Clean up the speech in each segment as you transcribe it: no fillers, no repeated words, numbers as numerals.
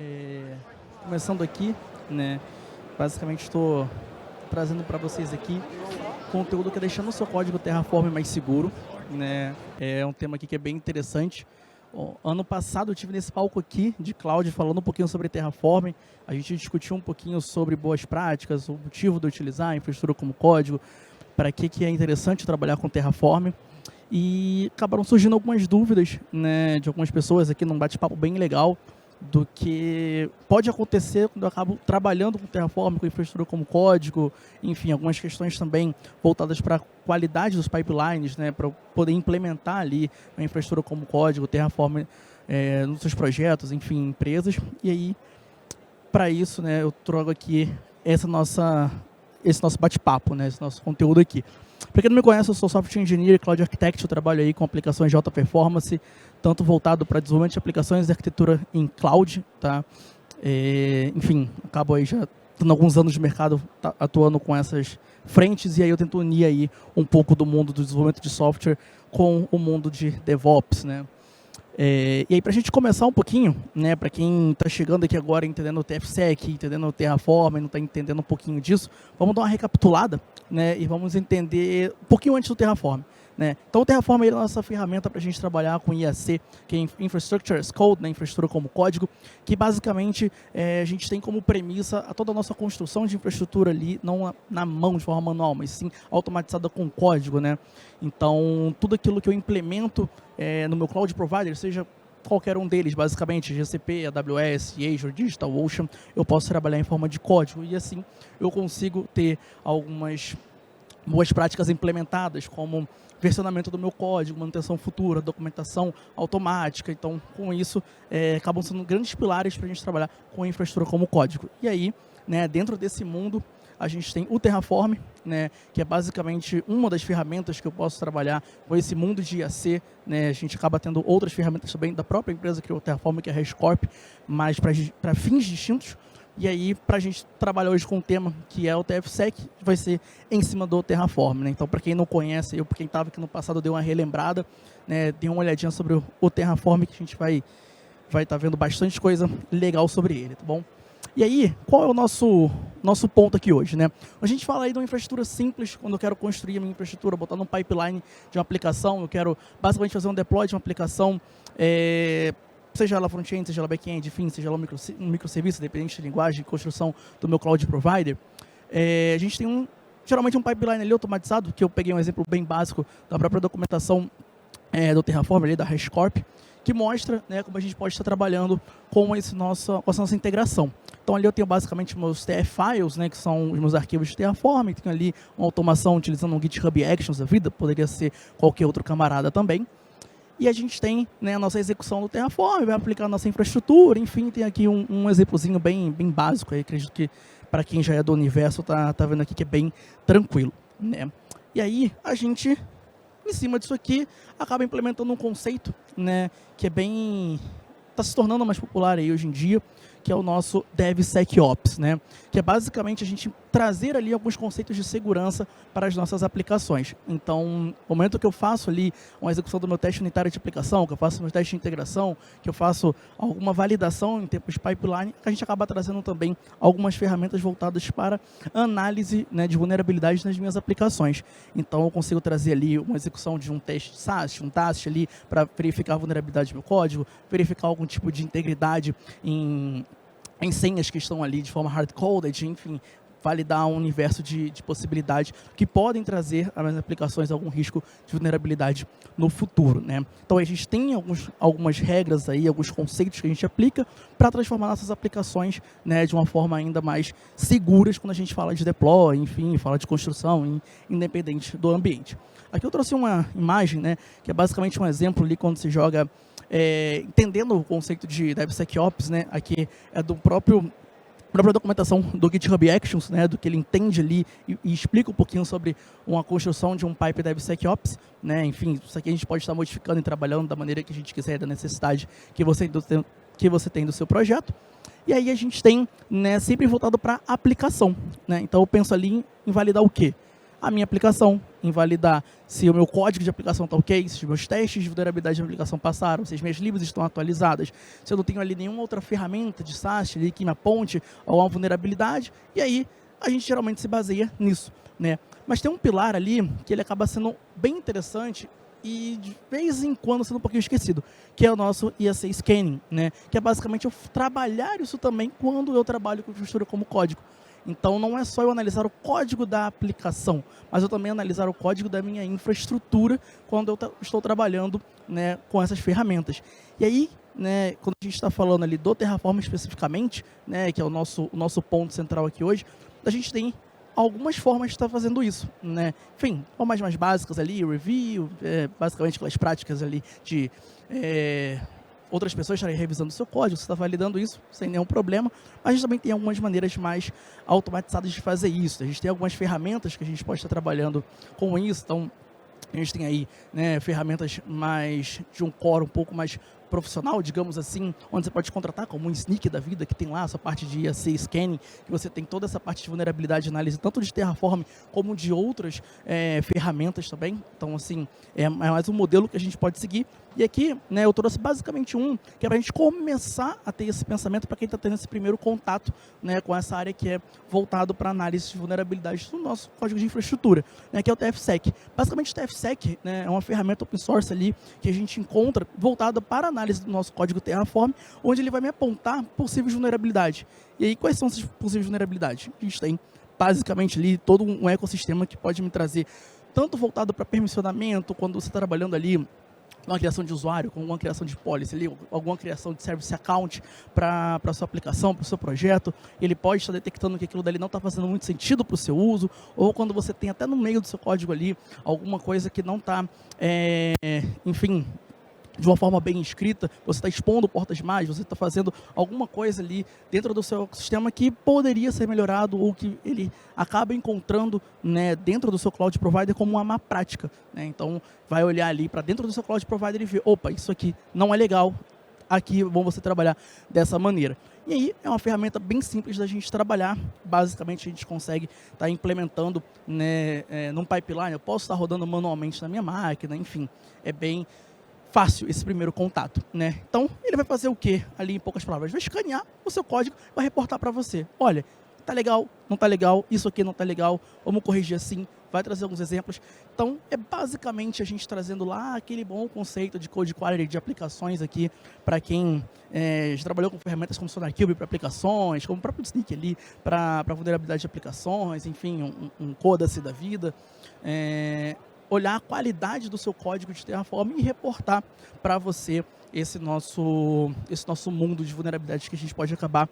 É, Começando aqui, né? Basicamente estou trazendo para vocês aqui conteúdo que é deixando o seu código Terraform mais seguro, né? É um tema aqui que é bem interessante. Ano passado eu tive nesse palco aqui de cloud falando um pouquinho sobre Terraform. A gente discutiu um pouquinho sobre boas práticas, o motivo de utilizar a infraestrutura como código, para que é interessante trabalhar com Terraform. E acabaram surgindo algumas dúvidas, né, de algumas pessoas aqui num bate-papo bem legal do que pode acontecer quando eu acabo trabalhando com Terraform, com infraestrutura como código, enfim, algumas questões também voltadas para a qualidade dos pipelines, né, para poder implementar ali a infraestrutura como código, Terraform nos seus projetos, enfim, empresas. E aí, para isso, né, eu trago aqui esse nosso bate-papo, né, esse nosso conteúdo aqui. Para quem não me conhece, eu sou Software Engineer e Cloud Architect, eu trabalho aí com aplicações de alta performance, tanto voltado para desenvolvimento de aplicações de arquitetura em cloud, tá? Enfim, acabo aí já tendo alguns anos de mercado atuando com essas frentes, e aí eu tento unir aí um pouco do mundo do desenvolvimento de software com o mundo de DevOps, né? E aí, para a gente começar um pouquinho, né, para quem está chegando aqui agora entendendo o TFSec, entendendo o Terraform, não está entendendo um pouquinho disso, vamos dar uma recapitulada, né, e vamos entender um pouquinho antes do Terraform. Né? Então, o Terraform é a nossa ferramenta para a gente trabalhar com IAC, que é Infrastructure as Code, né, infraestrutura como código, que basicamente a gente tem como premissa a toda a nossa construção de infraestrutura ali, não na mão de forma manual, mas sim automatizada com código. Né? Então, tudo aquilo que eu implemento no meu cloud provider, seja qualquer um deles, basicamente, GCP, AWS, Azure, DigitalOcean, eu posso trabalhar em forma de código, e assim eu consigo ter algumas boas práticas implementadas, como versionamento do meu código, manutenção futura, documentação automática. Então, com isso, acabam sendo grandes pilares para a gente trabalhar com a infraestrutura como código. E aí, né, dentro desse mundo, a gente tem o Terraform, né, que é basicamente uma das ferramentas que eu posso trabalhar com esse mundo de IAC. Né, a gente acaba tendo outras ferramentas também da própria empresa que criou o Terraform, que é a HashiCorp, mas para fins distintos. E aí, para a gente trabalhar hoje com um tema que é o TFSec, vai ser em cima do Terraform. Né? Então, para quem não conhece, para quem estava aqui no passado, deu uma relembrada, né, dê uma olhadinha sobre o Terraform, que a gente vai estar vendo bastante coisa legal sobre ele, tá bom? E aí, qual é o nosso ponto aqui hoje? Né? A gente fala aí de uma infraestrutura simples, quando eu quero construir a minha infraestrutura, botar num pipeline de uma aplicação, eu quero basicamente fazer um deploy de uma aplicação, seja ela front-end, seja ela back-end, enfim, seja ela um microserviço, dependente de linguagem, construção do meu cloud provider. A gente tem geralmente um pipeline ali automatizado, que eu peguei um exemplo bem básico da própria documentação do Terraform, ali, da HashiCorp, que mostra, né, como a gente pode estar trabalhando com essa nossa integração. Então, ali eu tenho basicamente meus TF files, né, que são os meus arquivos de Terraform, tenho ali uma automação utilizando um GitHub Actions da vida, poderia ser qualquer outro camarada também. E a gente tem, né, a nossa execução do Terraform, vai aplicar a nossa infraestrutura, enfim, tem aqui um exemplozinho bem básico, aí acredito que para quem já é do universo tá vendo aqui que é bem tranquilo. Né? E aí, a gente, em cima disso aqui, acaba implementando um conceito, né, que está se tornando mais popular aí hoje em dia, que é o nosso DevSecOps, né? Que é basicamente a gente trazer ali alguns conceitos de segurança para as nossas aplicações. Então, no momento que eu faço ali uma execução do meu teste unitário de aplicação, que eu faço meu teste de integração, que eu faço alguma validação em tempos de pipeline, a gente acaba trazendo também algumas ferramentas voltadas para análise, né, de vulnerabilidades nas minhas aplicações. Então, eu consigo trazer ali uma execução de um teste SAST, um TAST ali, para verificar a vulnerabilidade do meu código, verificar algum tipo de integridade em senhas que estão ali de forma hard-coded, enfim, validar um universo de possibilidades que podem trazer às aplicações algum risco de vulnerabilidade no futuro. Né? Então, a gente tem algumas regras aí, alguns conceitos que a gente aplica para transformar nossas aplicações, né, de uma forma ainda mais seguras quando a gente fala de deploy, enfim, fala de construção, independente do ambiente. Aqui eu trouxe uma imagem, né, que é basicamente um exemplo ali quando se joga entendendo o conceito de DevSecOps, né, aqui é do própria documentação do GitHub Actions, né, do que ele entende ali e explica um pouquinho sobre uma construção de um pipe DevSecOps, né, enfim, isso aqui a gente pode estar modificando e trabalhando da maneira que a gente quiser, da necessidade que você tem do seu projeto. E aí a gente tem, né, sempre voltado para aplicação. Né, então eu penso ali em validar o quê? a minha aplicação, invalidar se o meu código de aplicação está ok, se os meus testes de vulnerabilidade de aplicação passaram, se as minhas libs estão atualizadas, se eu não tenho ali nenhuma outra ferramenta de SAST ali que me aponte a uma vulnerabilidade, e aí a gente geralmente se baseia nisso, né? Mas tem um pilar ali que ele acaba sendo bem interessante e de vez em quando sendo um pouquinho esquecido, que é o nosso IAC Scanning, né? Que é basicamente eu trabalhar isso também quando eu trabalho com infraestrutura como código. Então não é só eu analisar o código da aplicação, mas eu também analisar o código da minha infraestrutura quando eu estou trabalhando, né, com essas ferramentas. E aí, né, quando a gente está falando ali do Terraform especificamente, né, que é o nosso ponto central aqui hoje, a gente tem algumas formas de estar fazendo isso, né? Enfim, formas mais básicas ali, review, basicamente aquelas práticas ali de outras pessoas estarem revisando o seu código, você está validando isso sem nenhum problema, mas a gente também tem algumas maneiras mais automatizadas de fazer isso. A gente tem algumas ferramentas que a gente pode estar trabalhando com isso, então a gente tem aí, né, ferramentas mais de um core um pouco mais profissional, digamos assim, onde você pode contratar como um Snyk da vida, que tem lá a sua parte de IAC Scanning, que você tem toda essa parte de vulnerabilidade de análise, tanto de Terraform como de outras ferramentas também. Então, assim, é mais um modelo que a gente pode seguir. E aqui, né, eu trouxe basicamente que é para a gente começar a ter esse pensamento para quem está tendo esse primeiro contato, né, com essa área que é voltado para análise de vulnerabilidades do nosso código de infraestrutura, né, que é o TFSec. Basicamente, o TFSec, né, é uma ferramenta open source ali que a gente encontra voltada para análise do nosso código Terraform, onde ele vai me apontar possíveis vulnerabilidades. E aí, quais são essas possíveis vulnerabilidades? A gente tem, basicamente, ali todo um ecossistema que pode me trazer, tanto voltado para permissionamento, quando você está trabalhando ali uma criação de usuário, com uma criação de policy ali, alguma criação de service account para a sua aplicação, para o seu projeto, ele pode estar detectando que aquilo dali não está fazendo muito sentido para o seu uso, ou quando você tem até no meio do seu código ali, alguma coisa que não está, enfim, de uma forma bem escrita, você está expondo portas mais, você está fazendo alguma coisa ali dentro do seu sistema que poderia ser melhorado ou que ele acaba encontrando, né, dentro do seu cloud provider como uma má prática, né? Então, vai olhar ali para dentro do seu cloud provider e ver, opa, isso aqui não é legal, aqui é bom você trabalhar dessa maneira. E aí é uma ferramenta bem simples da gente trabalhar. Basicamente, a gente consegue estar implementando, né, num pipeline. Eu posso estar rodando manualmente na minha máquina, enfim, é bem fácil esse primeiro contato, né? Então, ele vai fazer o quê? Ali, em poucas palavras, vai escanear o seu código, vai reportar para você. Olha, tá legal, não tá legal, isso aqui não tá legal, vamos corrigir assim, vai trazer alguns exemplos. Então, é basicamente a gente trazendo lá aquele bom conceito de code quality de aplicações aqui, para quem já trabalhou com ferramentas como SonarQube para aplicações, como o próprio Snyk ali, para vulnerabilidade de aplicações, enfim, um Codasy da vida. Olhar a qualidade do seu código de Terraform e reportar para você esse nosso mundo de vulnerabilidades que a gente pode acabar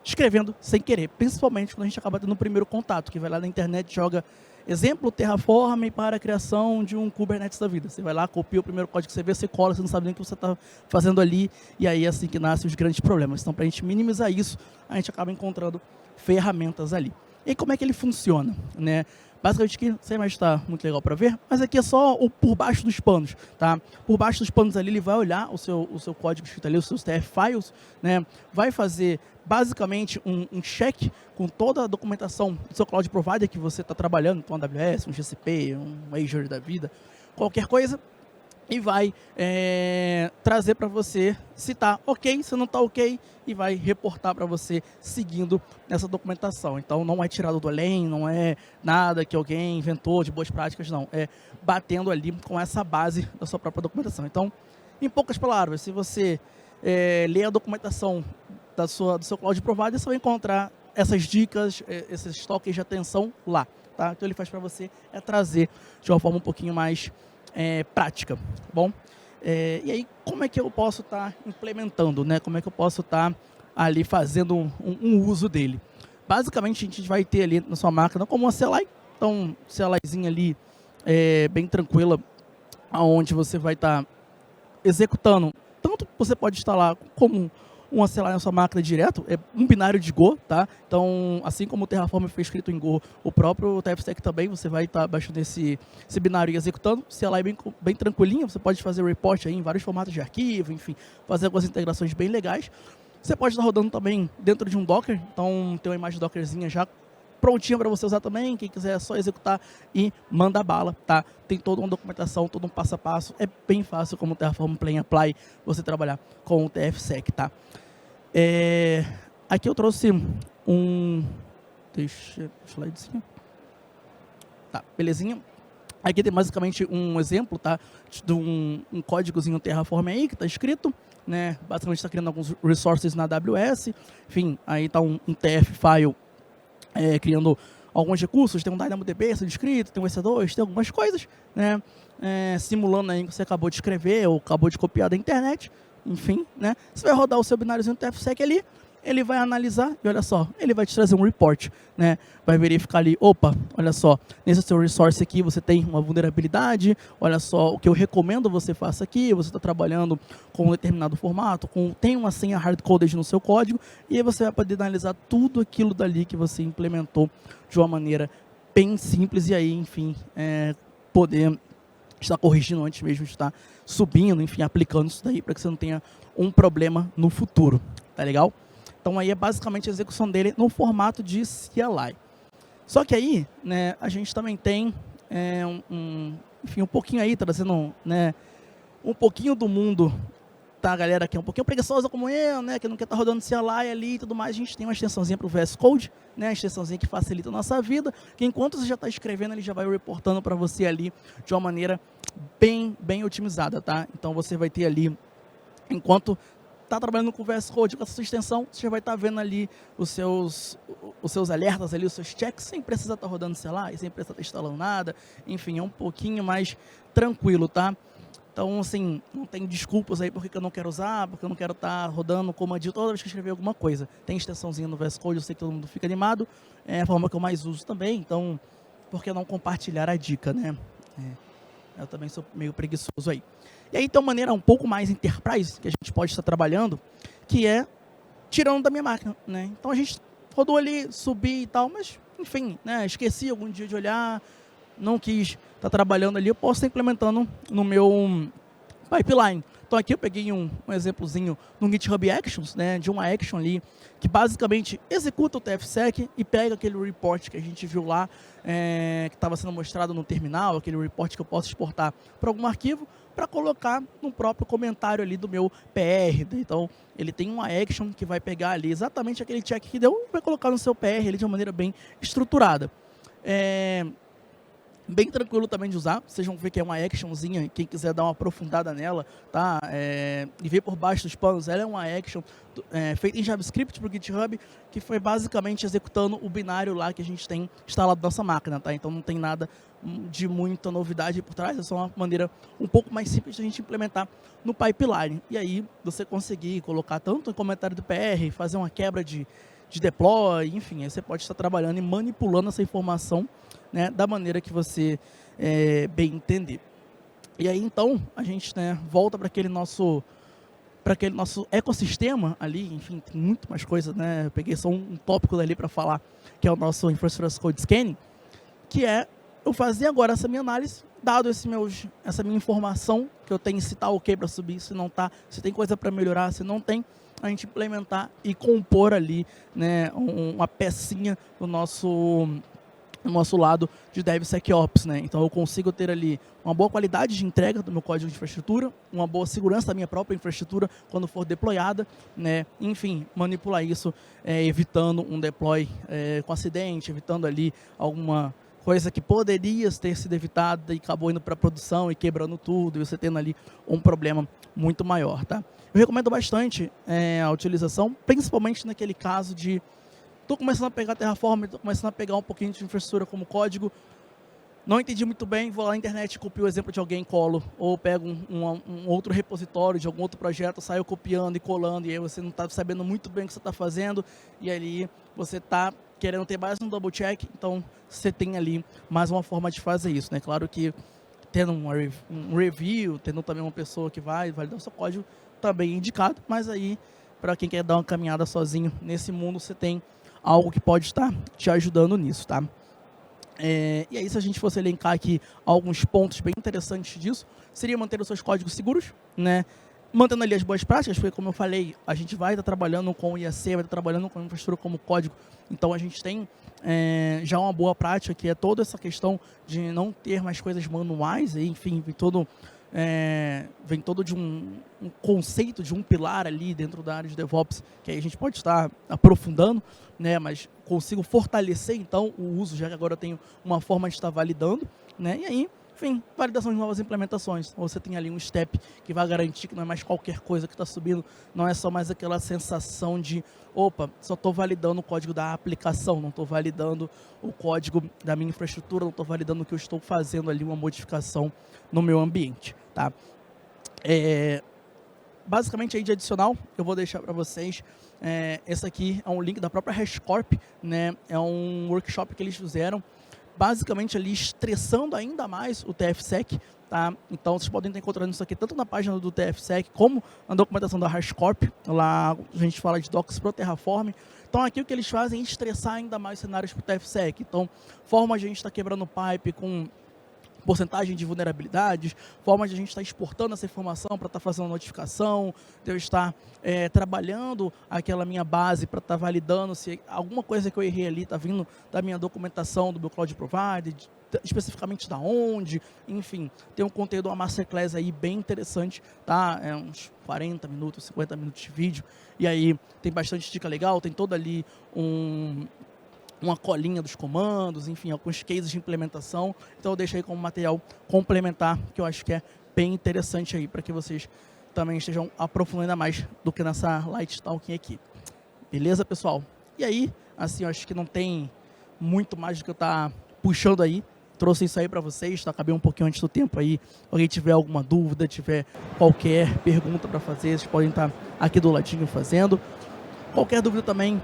escrevendo sem querer, principalmente quando a gente acaba tendo o primeiro contato, que vai lá na internet, joga exemplo Terraform para a criação de um Kubernetes da vida. Você vai lá, copia o primeiro código que você vê, você cola, você não sabe nem o que você está fazendo ali, e aí é assim que nascem os grandes problemas. Então, para a gente minimizar isso, a gente acaba encontrando ferramentas ali. E como é que ele funciona, né? Basicamente aqui, sem mais está muito legal para ver, mas aqui é só o por baixo dos panos, tá? Por baixo dos panos ali, ele vai olhar o seu código escrito ali, os seus TF files, né? Vai fazer basicamente um check com toda a documentação do seu cloud provider que você está trabalhando, então AWS, um GCP, um Azure da vida, qualquer coisa, e vai trazer para você se está ok, se não está ok, e vai reportar para você seguindo essa documentação. Então, não é tirado do além, não é nada que alguém inventou de boas práticas, não. É batendo ali com essa base da sua própria documentação. Então, em poucas palavras, se você ler a documentação do seu cloud provider, você vai encontrar essas dicas, esses toques de atenção lá. Tá? Então, ele faz para você trazer de uma forma um pouquinho mais prática, bom? E aí, como é que eu posso estar implementando, né? Como é que eu posso estar ali fazendo um uso dele? Basicamente, a gente vai ter ali na sua máquina como uma CLI, então, CLIzinha ali bem tranquila, onde você vai estar executando. Tanto você pode instalar como uma CLI na sua máquina direto, é um binário de Go, tá? Então, assim como o Terraform foi escrito em Go, o próprio TFSec também, você vai estar baixando esse binário e executando. CLI bem tranquilinho, você pode fazer report aí em vários formatos de arquivo, enfim, fazer algumas integrações bem legais. Você pode estar rodando também dentro de um Docker, então tem uma imagem Dockerzinha já prontinha para você usar também. Quem quiser é só executar e manda bala, tá? Tem toda uma documentação, todo um passo a passo. É bem fácil como o Terraform Play Apply você trabalhar com o TFSec, tá? Aqui eu trouxe um... Deixa eu slidezinho. Tá, belezinha. Aqui tem basicamente um exemplo, tá? De um códigozinho Terraform aí que está escrito, né? Basicamente está criando alguns resources na AWS. Enfim, aí está um TF file criando alguns recursos. Tem um DynamoDB sendo escrito, tem um EC2, tem algumas coisas, né? Simulando aí que você acabou de escrever ou acabou de copiar da internet. Enfim, né? Você vai rodar o seu bináriozinho TFSec ali. Ele vai analisar e olha só, ele vai te trazer um report, né? Vai verificar ali, opa, olha só, nesse seu resource aqui você tem uma vulnerabilidade, olha só, o que eu recomendo você faça aqui, você está trabalhando com um determinado formato, tem uma senha hard-coded no seu código, e aí você vai poder analisar tudo aquilo dali que você implementou de uma maneira bem simples, e aí, enfim, poder estar corrigindo antes mesmo de estar subindo, enfim, aplicando isso daí para que você não tenha um problema no futuro, tá legal? Então, aí é basicamente a execução dele no formato de CLI. Só que aí, né, a gente também tem, enfim, um pouquinho aí, trazendo, né, um pouquinho do mundo da galera que é um pouquinho preguiçosa como eu, né, que não quer estar rodando CLI ali e tudo mais. A gente tem uma extensãozinha para o VS Code, né, a extensãozinha que facilita a nossa vida, que enquanto você já está escrevendo, ele já vai reportando para você ali de uma maneira bem otimizada, tá? Então, você vai ter ali, enquanto está trabalhando com o VS Code, com essa extensão, você já vai estar vendo ali os seus alertas, ali, os seus checks, sem precisar estar rodando CLI, sem precisar estar instalando nada. Enfim, é um pouquinho mais tranquilo, tá? Então, assim, não tem desculpas aí porque eu não quero usar, porque eu não quero estar rodando comandinho toda vez que eu escrever alguma coisa. Tem extensãozinha no VS Code, eu sei que todo mundo fica animado, é a forma que eu mais uso também, então, por que não compartilhar a dica, né? Eu também sou meio preguiçoso aí. E aí tem uma maneira um pouco mais enterprise que a gente pode estar trabalhando, que é tirando da minha máquina, né? Então a gente rodou ali, subi e tal, mas enfim, né? Esqueci algum dia de olhar, não quis estar trabalhando ali, eu posso estar implementando no meu pipeline. Então aqui eu peguei um exemplozinho no GitHub Actions, né? De uma action ali que basicamente executa o TFSec e pega aquele report que a gente viu lá, que estava sendo mostrado no terminal, aquele report que eu posso exportar para algum arquivo, para colocar no próprio comentário ali do meu PR. Então, ele tem uma action que vai pegar ali exatamente aquele check que deu e vai colocar no seu PR ali de uma maneira bem estruturada. Bem tranquilo também de usar, vocês vão ver que é uma actionzinha, quem quiser dar uma aprofundada nela, tá? E ver por baixo dos panos, ela é uma action feita em JavaScript para o GitHub, que foi basicamente executando o binário lá que a gente tem instalado na nossa máquina, tá? Então não tem nada de muita novidade por trás, é só uma maneira um pouco mais simples de a gente implementar no pipeline. E aí você conseguir colocar tanto em comentário do PR, fazer uma quebra de deploy, enfim, aí você pode estar trabalhando e manipulando essa informação, né, da maneira que você bem entender. E aí, então, a gente, né, volta para aquele nosso ecossistema ali, enfim, tem muito mais coisa, né, eu peguei só um tópico dali para falar, que é o nosso Infrastructure Code Scanning, que é eu fazer agora essa minha análise, dado essa minha informação, que eu tenho se está ok para subir, se não está, se tem coisa para melhorar, se não tem, a gente implementar e compor ali, né, uma pecinha do nosso lado de DevSecOps, né? Então eu consigo ter ali uma boa qualidade de entrega do meu código de infraestrutura, uma boa segurança da minha própria infraestrutura quando for deployada, né? Enfim, manipular isso, evitando um deploy com acidente, evitando ali alguma coisa que poderia ter sido evitada e acabou indo para a produção e quebrando tudo, e você tendo ali um problema muito maior, tá? Eu recomendo bastante a utilização, principalmente naquele caso de estou começando a pegar Terraform, estou começando a pegar um pouquinho de infraestrutura como código, não entendi muito bem, vou lá na internet, copio o exemplo de alguém, colo, ou pego um outro repositório de algum outro projeto, saio copiando e colando, e aí você não está sabendo muito bem o que você está fazendo, e ali você está querendo ter mais um double check, então você tem ali mais uma forma de fazer isso, né? Claro que tendo um review, tendo também uma pessoa que vai validar o seu código, também é indicado, mas aí, para quem quer dar uma caminhada sozinho nesse mundo, você tem algo que pode estar te ajudando nisso, tá? E aí, se a gente fosse elencar aqui alguns pontos bem interessantes disso, seria manter os seus códigos seguros, né? mantendo ali as boas práticas, porque como eu falei, a gente vai estar trabalhando com o IAC, vai estar trabalhando com a infraestrutura como código, então a gente tem já uma boa prática, que é toda essa questão de não ter mais coisas manuais, e, enfim, vem todo de um conceito, de um pilar ali dentro da área de DevOps, que aí a gente pode estar aprofundando, né, mas consigo fortalecer então o uso, já que agora eu tenho uma forma de estar validando, né, e aí, enfim, validação de novas implementações. Você tem ali um step que vai garantir que não é mais qualquer coisa que está subindo, não é só mais aquela sensação de, opa, só estou validando o código da aplicação, não estou validando o código da minha infraestrutura, não estou validando o que eu estou fazendo ali, uma modificação no meu ambiente, tá? Basicamente, aí de adicional, eu vou deixar para vocês, esse aqui é um link da própria HashiCorp, né? É um workshop que eles fizeram, basicamente ali estressando ainda mais o TFSec, tá? Então vocês podem estar encontrando isso aqui tanto na página do TFSec como na documentação da HashiCorp. Lá a gente fala de docs pro Terraform. Então aqui o que eles fazem é estressar ainda mais cenários para o TFSec. Então, forma a gente estar quebrando pipe com porcentagem de vulnerabilidades, forma de a gente estar exportando essa informação para estar fazendo notificação, de eu estar trabalhando aquela minha base para estar validando se alguma coisa que eu errei ali está vindo da minha documentação do meu Cloud Provider, especificamente da onde, enfim, tem um conteúdo, uma masterclass aí bem interessante, tá? Uns 40 minutos, 50 minutos de vídeo, e aí tem bastante dica legal, tem todo ali uma colinha dos comandos, enfim, alguns cases de implementação. Então eu deixei como material complementar, que eu acho que é bem interessante aí, para que vocês também estejam aprofundando ainda mais do que nessa Light Talking aqui. Beleza, pessoal? E aí, assim, eu acho que não tem muito mais do que eu estar puxando aí. Trouxe isso aí para vocês, tá? Acabei um pouquinho antes do tempo aí. Se alguém tiver alguma dúvida, tiver qualquer pergunta para fazer, vocês podem estar aqui do ladinho fazendo. Qualquer dúvida também,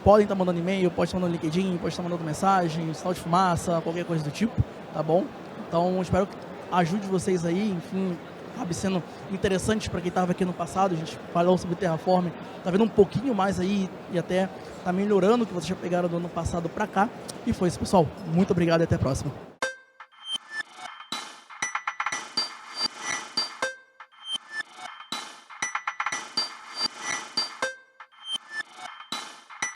podem estar mandando e-mail, pode estar mandando LinkedIn, pode estar mandando mensagem, sinal de fumaça, qualquer coisa do tipo, tá bom? Então, espero que ajude vocês aí, enfim, acabe sendo interessante para quem estava aqui no passado. A gente falou sobre Terraform, tá vendo um pouquinho mais aí e até tá melhorando o que vocês já pegaram do ano passado para cá. E foi isso, pessoal. Muito obrigado e até a próxima.